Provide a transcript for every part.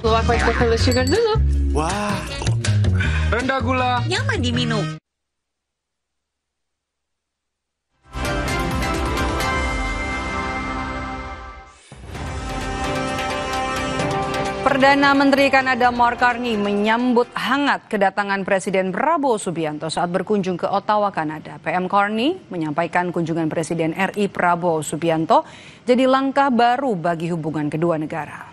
Luwak pakai sugar dulu. Wah, rendah gula. Nyaman diminum. Perdana Menteri Kanada Mark Carney menyambut hangat kedatangan Presiden Prabowo Subianto saat berkunjung ke Ottawa, Kanada. PM Carney menyampaikan kunjungan Presiden RI Prabowo Subianto jadi langkah baru bagi hubungan kedua negara.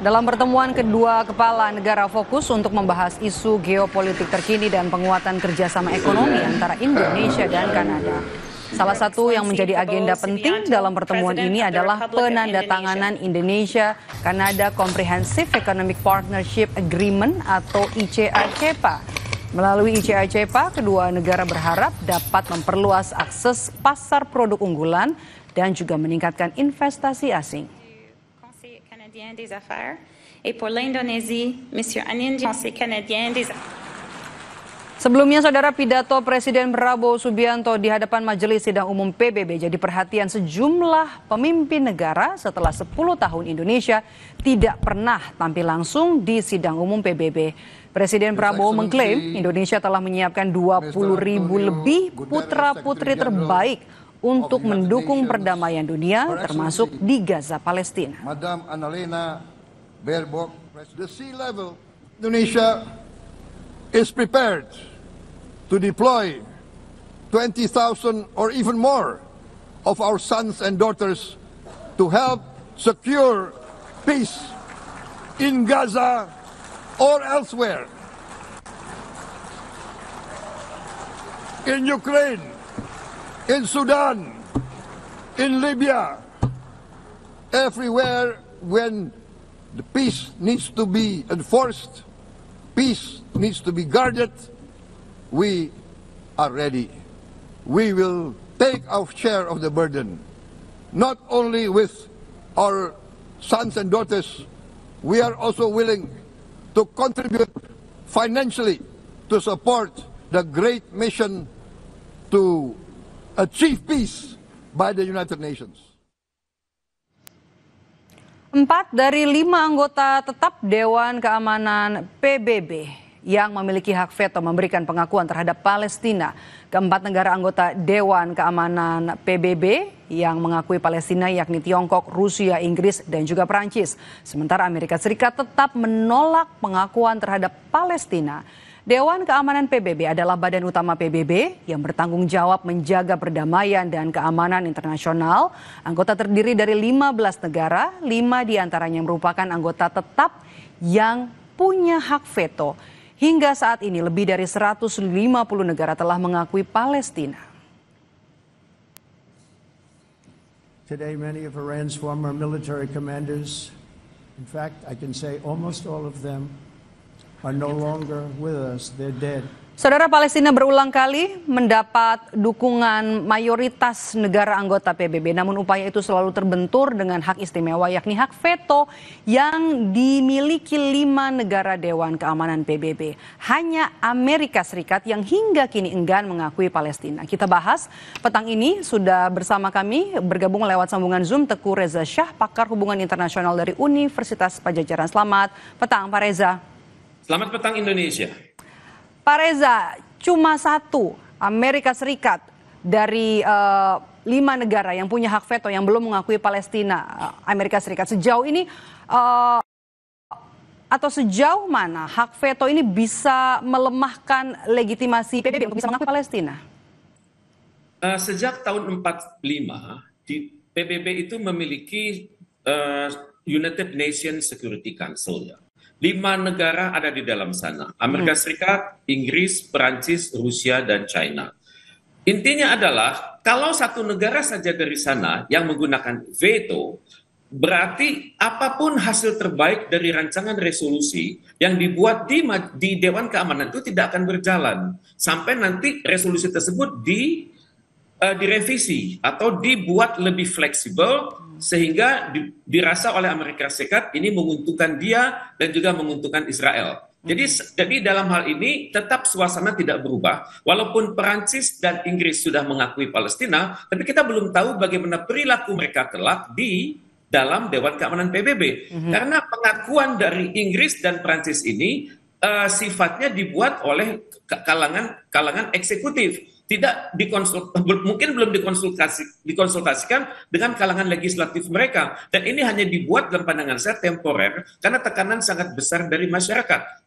Dalam pertemuan kedua kepala negara fokus untuk membahas isu geopolitik terkini dan penguatan kerjasama ekonomi antara Indonesia dan Kanada. Salah satu yang menjadi agenda penting dalam pertemuan ini adalah penandatanganan Indonesia-Kanada Comprehensive Economic Partnership Agreement atau ICA-CEPA. Melalui ICA-CEPA, kedua negara berharap dapat memperluas akses pasar produk unggulan dan juga meningkatkan investasi asing. Canadien des Affaires et pour l'Indonésie, Monsieur Anin, Conseil canadien des Sebelumnya, saudara, pidato Presiden Prabowo Subianto di hadapan Majelis Sidang Umum PBB jadi perhatian sejumlah pemimpin negara setelah 10 tahun Indonesia tidak pernah tampil langsung di Sidang Umum PBB. Presiden Prabowo mengklaim Indonesia telah menyiapkan 20.000 lebih putra-putri terbaik untuk mendukung perdamaian dunia, termasuk di Gaza, Palestina. Madam Annalena Baerbock, the sea level, Indonesia is prepared to deploy 20,000 or even more of our sons and daughters to help secure peace in Gaza or elsewhere. In Ukraine, in Sudan, in Libya, everywhere when the peace needs to be enforced, peace needs to be guarded, we are ready. We will take our share of the burden, not only with our sons and daughters, we are also willing to contribute financially to support the great mission to achieve peace by the United Nations. 4 dari 5 anggota tetap Dewan Keamanan PBB yang memiliki hak veto memberikan pengakuan terhadap Palestina. Keempat negara anggota Dewan Keamanan PBB yang mengakui Palestina yakni Tiongkok, Rusia, Inggris, dan juga Perancis. Sementara Amerika Serikat tetap menolak pengakuan terhadap Palestina. Dewan Keamanan PBB adalah badan utama PBB yang bertanggung jawab menjaga perdamaian dan keamanan internasional. Anggota terdiri dari 15 negara, 5 diantaranya merupakan anggota tetap yang punya hak veto. Hingga saat ini lebih dari 150 negara telah mengakui Palestina. Today many of Iran's former military commanders, in fact I can say almost all of them, are no longer with us, they're dead. Saudara, Palestina berulang kali mendapat dukungan mayoritas negara anggota PBB, namun upaya itu selalu terbentur dengan hak istimewa yakni hak veto yang dimiliki 5 negara Dewan Keamanan PBB. Hanya Amerika Serikat yang hingga kini enggan mengakui Palestina. Kita bahas petang ini sudah bersama kami bergabung lewat sambungan Zoom Teguh Reza Shah, pakar hubungan internasional dari Universitas Padjadjaran. Selamat petang, Pak Reza. Selamat petang Indonesia. Pak Reza, cuma satu Amerika Serikat dari 5 negara yang punya hak veto yang belum mengakui Palestina. Amerika Serikat sejauh ini atau sejauh mana hak veto ini bisa melemahkan legitimasi PBB untuk bisa mengakui Palestina? Sejak tahun 45 PBB itu memiliki United Nations Security Council. 5 negara ada di dalam sana. Amerika Serikat, Inggris, Perancis, Rusia, dan China. Intinya adalah kalau satu negara saja dari sana yang menggunakan veto, berarti apapun hasil terbaik dari rancangan resolusi yang dibuat di Dewan Keamanan itu tidak akan berjalan. Sampai nanti resolusi tersebut direvisi atau dibuat lebih fleksibel sehingga dirasa oleh Amerika Serikat ini menguntungkan dia dan juga menguntungkan Israel. Jadi dalam hal ini tetap suasana tidak berubah, walaupun Perancis dan Inggris sudah mengakui Palestina, tapi kita belum tahu bagaimana perilaku mereka kelak di dalam Dewan Keamanan PBB. Karena pengakuan dari Inggris dan Perancis ini sifatnya dibuat oleh kalangan eksekutif. Mungkin belum dikonsultasikan dengan kalangan legislatif mereka, dan ini hanya dibuat dalam pandangan saya temporer karena tekanan sangat besar dari masyarakat.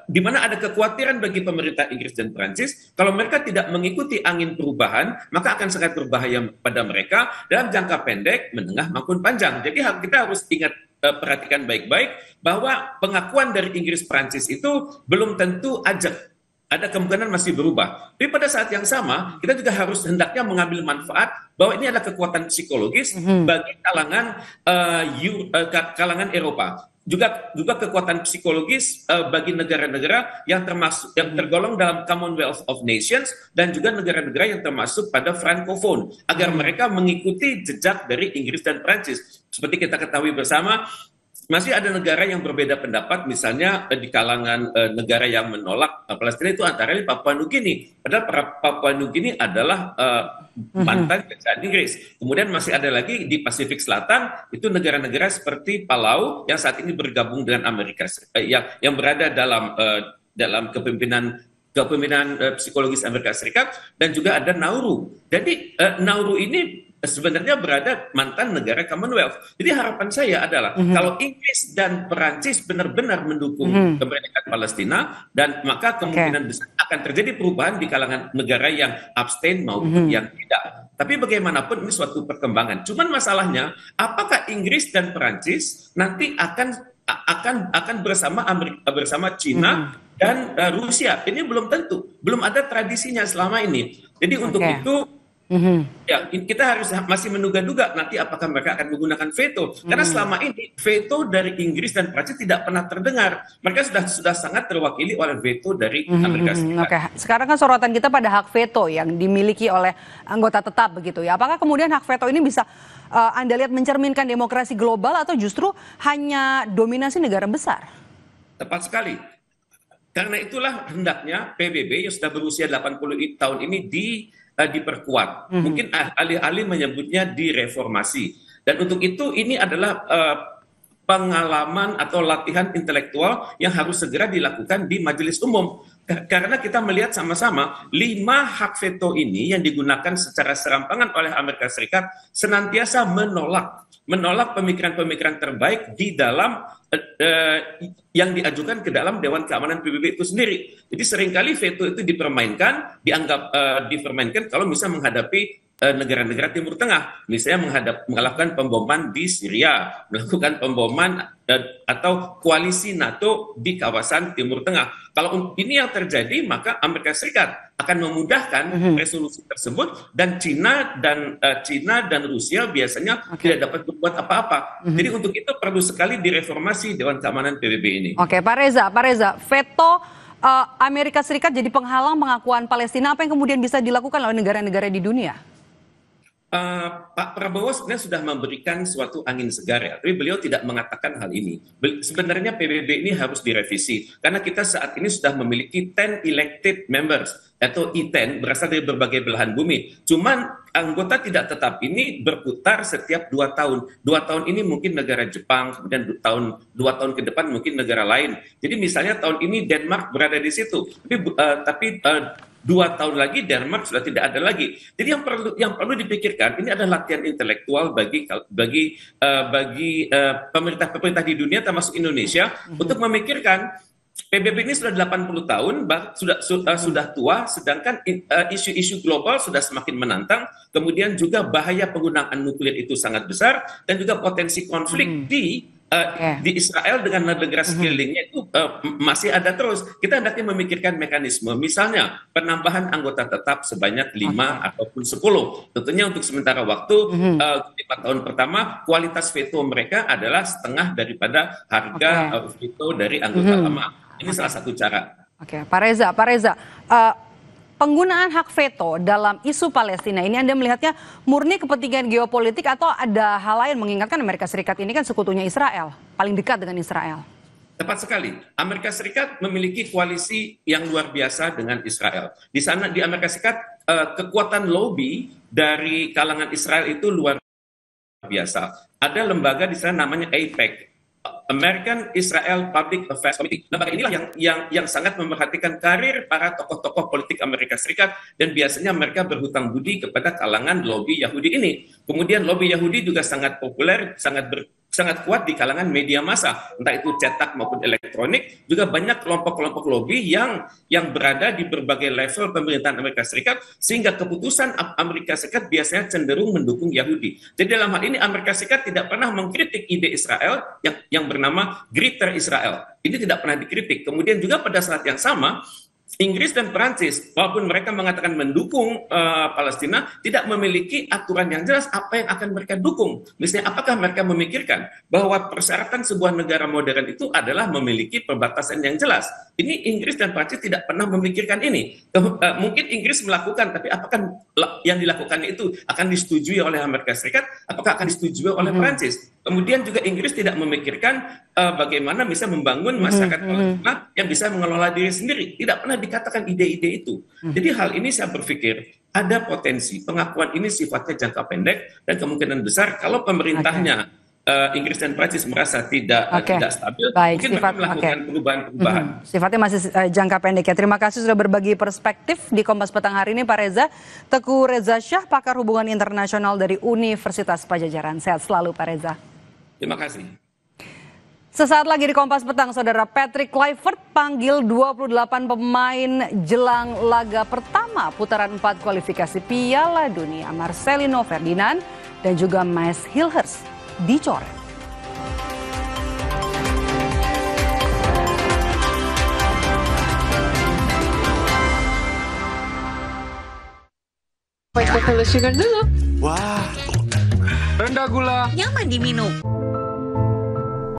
Di mana ada kekhawatiran bagi pemerintah Inggris dan Prancis, kalau mereka tidak mengikuti angin perubahan, maka akan sangat berbahaya pada mereka dalam jangka pendek, menengah maupun panjang. Jadi kita harus ingat, perhatikan baik-baik bahwa pengakuan dari Inggris Prancis itu belum tentu ajak. Ada kemungkinan masih berubah. Tapi pada saat yang sama, kita juga harus hendaknya mengambil manfaat bahwa ini adalah kekuatan psikologis bagi kalangan Eropa. Juga kekuatan psikologis bagi negara-negara yang tergolong dalam Commonwealth of Nations dan juga negara-negara yang termasuk pada Francophone, agar mereka mengikuti jejak dari Inggris dan Prancis. Seperti kita ketahui bersama, masih ada negara yang berbeda pendapat, misalnya di kalangan negara yang menolak Palestina itu antara lain Papua Nugini. Padahal Papua Nugini adalah mantan kerajaan Inggris. Kemudian masih ada lagi di Pasifik Selatan, itu negara-negara seperti Palau yang saat ini bergabung dengan Amerika, yang berada dalam kepemimpinan psikologis Amerika Serikat, dan juga ada Nauru. Jadi Nauru ini sebenarnya berada mantan negara Commonwealth. Jadi harapan saya adalah kalau Inggris dan Perancis benar-benar mendukung kemerdekaan Palestina, dan maka kemungkinan besar akan terjadi perubahan di kalangan negara yang abstain maupun yang tidak. Tapi bagaimanapun ini suatu perkembangan. Cuman masalahnya, apakah Inggris dan Perancis nanti akan bersama Cina dan Rusia? Ini belum tentu, belum ada tradisinya selama ini. Jadi untuk itu ya, kita harus masih menduga-duga nanti apakah mereka akan menggunakan veto. Karena selama ini veto dari Inggris dan Prancis tidak pernah terdengar. Mereka sudah sangat terwakili oleh veto dari Amerika Serikat. Oke, sekarang kan sorotan kita pada hak veto yang dimiliki oleh anggota tetap begitu ya. Apakah kemudian hak veto ini bisa Anda lihat mencerminkan demokrasi global atau justru hanya dominasi negara besar? Tepat sekali. Karena itulah hendaknya PBB yang sudah berusia 80 tahun ini diperkuat. Mungkin ahli-ahli menyebutnya direformasi. Dan untuk itu ini adalah pengalaman atau latihan intelektual yang harus segera dilakukan di majelis umum. Karena kita melihat sama-sama 5 hak veto ini yang digunakan secara serampangan oleh Amerika Serikat senantiasa menolak pemikiran-pemikiran terbaik di dalam yang diajukan ke dalam Dewan Keamanan PBB itu sendiri. Jadi seringkali veto itu dianggap dipermainkan kalau bisa menghadapi negara-negara Timur Tengah, misalnya melakukan pemboman di Syria, melakukan pemboman atau koalisi NATO di kawasan Timur Tengah. Kalau ini yang terjadi, maka Amerika Serikat akan memudahkan resolusi tersebut, dan Cina dan Rusia biasanya tidak dapat berbuat apa-apa. Jadi untuk itu perlu sekali direformasi Dewan Keamanan PBB ini. Oke, Pak Reza, veto Amerika Serikat jadi penghalang pengakuan Palestina, apa yang kemudian bisa dilakukan oleh negara-negara di dunia? Pak Prabowo sebenarnya sudah memberikan suatu angin segar ya, tapi beliau tidak mengatakan hal ini. Sebenarnya PBB ini harus direvisi, karena kita saat ini sudah memiliki 10 elected members, atau I-10, berasal dari berbagai belahan bumi. Cuman anggota tidak tetap ini berputar setiap 2 tahun. 2 tahun ini mungkin negara Jepang, kemudian 2 tahun ke depan mungkin negara lain. Jadi misalnya tahun ini Denmark berada di situ, tapi 2 tahun lagi Denmark sudah tidak ada lagi. Jadi yang perlu dipikirkan ini adalah latihan intelektual bagi pemerintah di dunia termasuk Indonesia untuk memikirkan PBB ini sudah 80 tahun, sudah tua, sedangkan isu-isu global sudah semakin menantang, kemudian juga bahaya penggunaan nuklir itu sangat besar, dan juga potensi konflik di Israel dengan negara sekelilingnya itu masih ada terus. Kita hendaknya memikirkan mekanisme, misalnya penambahan anggota tetap sebanyak 5 ataupun 10. Tentunya untuk sementara waktu 5 tahun pertama, kualitas veto mereka adalah setengah daripada harga veto dari anggota lama. Ini salah satu cara. Oke, Pak Reza, penggunaan hak veto dalam isu Palestina ini Anda melihatnya murni kepentingan geopolitik atau ada hal lain, mengingatkan Amerika Serikat ini kan sekutunya Israel, paling dekat dengan Israel? Tepat sekali. Amerika Serikat memiliki koalisi yang luar biasa dengan Israel. Di sana di Amerika Serikat kekuatan lobby dari kalangan Israel itu luar biasa. Ada lembaga di sana namanya AIPAC, American Israel Public Affairs Committee. Lembaga inilah yang sangat memerhatikan karir para tokoh-tokoh politik Amerika Serikat, dan biasanya mereka berhutang budi kepada kalangan lobby Yahudi ini. Kemudian lobby Yahudi juga sangat populer, sangat kuat di kalangan media massa, entah itu cetak maupun elektronik. Juga banyak kelompok-kelompok lobby yang berada di berbagai level pemerintahan Amerika Serikat, sehingga keputusan Amerika Serikat biasanya cenderung mendukung Yahudi. Jadi dalam hal ini Amerika Serikat tidak pernah mengkritik ide Israel yang bernama Greater Israel. Ini tidak pernah dikritik. Kemudian juga pada saat yang sama, Inggris dan Perancis, walaupun mereka mengatakan mendukung Palestina, tidak memiliki aturan yang jelas apa yang akan mereka dukung. Misalnya, apakah mereka memikirkan bahwa persyaratan sebuah negara modern itu adalah memiliki perbatasan yang jelas? Ini Inggris dan Perancis tidak pernah memikirkan ini. Mungkin Inggris melakukan, tapi apakah yang dilakukan itu akan disetujui oleh Amerika Serikat? Apakah akan disetujui oleh Perancis? Kemudian juga Inggris tidak memikirkan bagaimana bisa membangun masyarakat Palestina yang bisa mengelola diri sendiri. Tidak pernah dikatakan ide-ide itu. Jadi hal ini saya berpikir ada potensi pengakuan ini sifatnya jangka pendek, dan kemungkinan besar kalau pemerintahnya Inggris dan Prancis merasa tidak stabil, mungkin mereka melakukan perubahan-perubahan. Sifatnya masih jangka pendek ya. Terima kasih sudah berbagi perspektif di Kompas Petang hari ini Pak Reza. Teguh Reza Syah, pakar hubungan internasional dari Universitas Padjadjaran. Sehat selalu Pak Reza. Terima kasih. Sesaat lagi di Kompas Petang, Saudara, Patrick Kluivert panggil 28 pemain jelang laga pertama putaran 4 kualifikasi Piala Dunia. Marcelino Ferdinand dan juga Maes Hilgers dicoret. Pakai sugar dulu. Wah, rendah gula. Nyaman diminum.